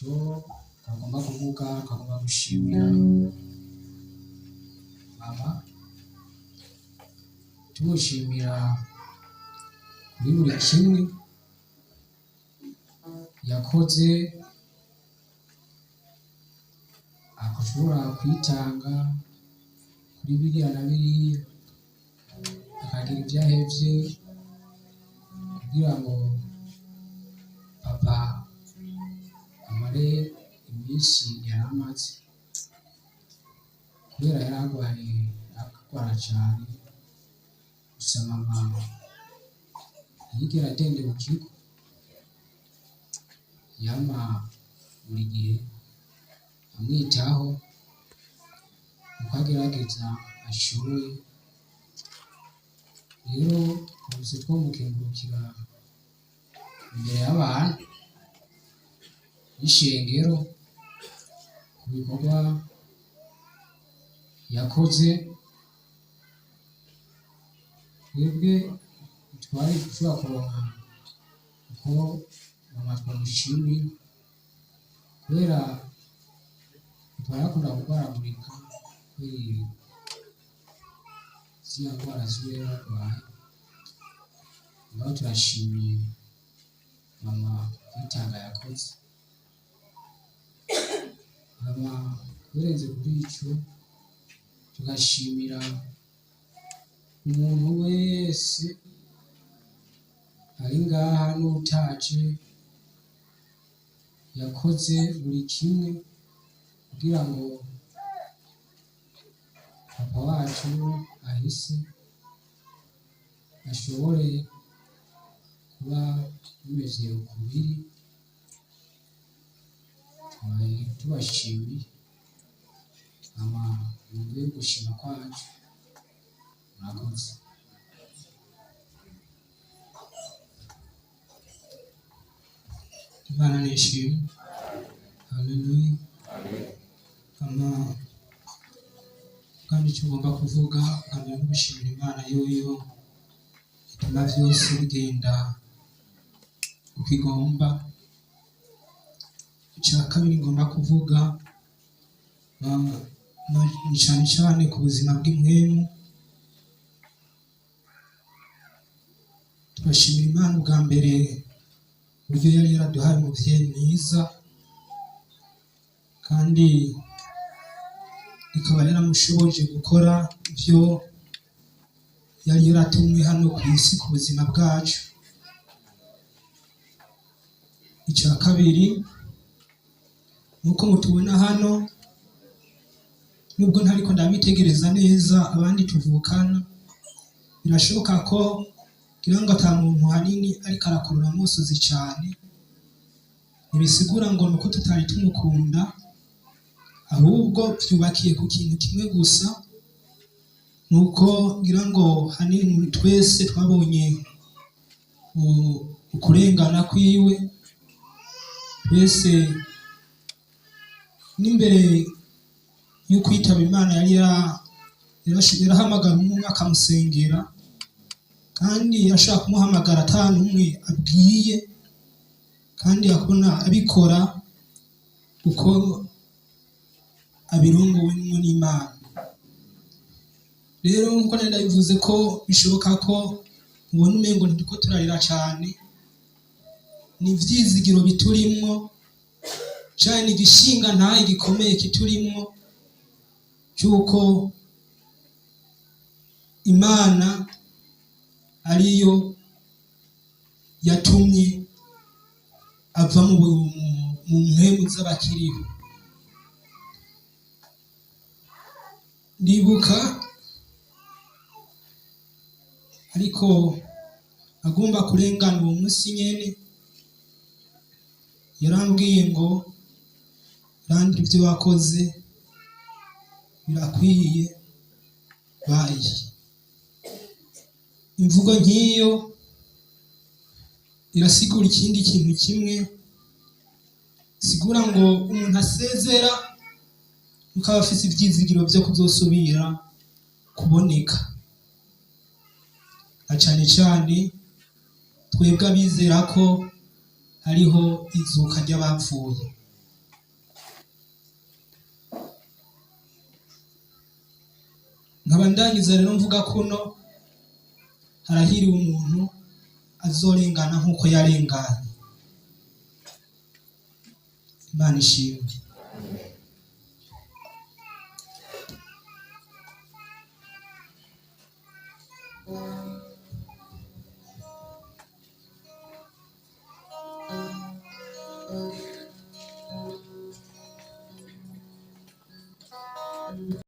ico twagomba kuvuga, twagomba gushimira mama, tumushimira kuri buri kimwe yakoze, agashobora kwitanga kuri biriya na biriya, akagira ibyo ahevye kugira ngo papa amare iminsi yaramaze, kubera yaragwaye akagwara cane. Gusa mama ntiyigera adendera ikigo, yama buri gihe amwitaho uko agerageza ashoboye. Rero twese twomukengurukira imbere y'abantu n'ishengero ku bikorwa yakoze. Twebwe twari dushobora kuronka uko mama twamushimira, kubera twarakunda kugwaragurika kubera ziriya ndwara ziwe yaragwaye. Ngaho turashimiye mama kwitanga yakoze. Mama kurenze kuri ico, tugashimira umuntu wese ari ngaha n'utaje, yakoze buri kimwe kugira ngo papa wacu ahise ashobore kuba bimeze uko biri. Tubashimiye mama, mwumve gushima kwacu, murakoze. Imana nishimwe. Haleluya. Kandi icyo ngomba kuvuga nkamenya no gushimira Imana yoyo ituma vyose bigenda uko igomba. Ica kabiri ngomba kuvuga ni cane cane ku buzima bw'impwemu. Turashimira Imana ubwa mbere uburyo yari yaraduhaye umuvyeyi mwiza, kandi ikaba yaramushoboje gukora ivyo yari yaratumwe hano ku isi ku buzima bwacu. Ica kabiri nuko mutubona hano, nubwo ntariko ndabitegereza neza abandi tuvukana, birashoboka ko kugira ngo ata muntu hanini ariko arakurura amusozi cane, ntibisigura ngo nuko tutari tumukunda, ahubwo vyubakiye ku kintu kimwe gusa, nuko ngira ngo hanini muri twese twabonye ukurengana kwiwe. Twese n'imbere y'ukwitaba Imana yari yarahamagara umwe akamusengera, kandi yashaka kumuhamagara ata n'umwe abwiye, kandi akabona abikora uko abirongowe n'Imana. Rero nkuko nari ndabivuze ko bishoboka ko mubona umengo ntiriko turarira cane, ni ivyizigiro biturimwo cane, igishinga ntahe gikomeye kiturimwo c'uko Imana ariyo yatumye ava mu mpwemu z'abakiriho. Ndibuka ariko agomba kurengana uwo munsi nyene, yarambwiye ngo randi ivyo wakoze birakwiye bayi. Imvugo nk'iyo irasigura ikindi kintu kimwe, sigura ngo umuntu asezera ukaba afise ivyizigiro vyo kuzosubira kuboneka. Na cane cane twebwe abizera ko hariho izuka ry'abapfuye. nkaba ndangiza rero mvuga kuno harahiriwe umuntu azorengana nk'uko yarenganye. Imana ishimwe.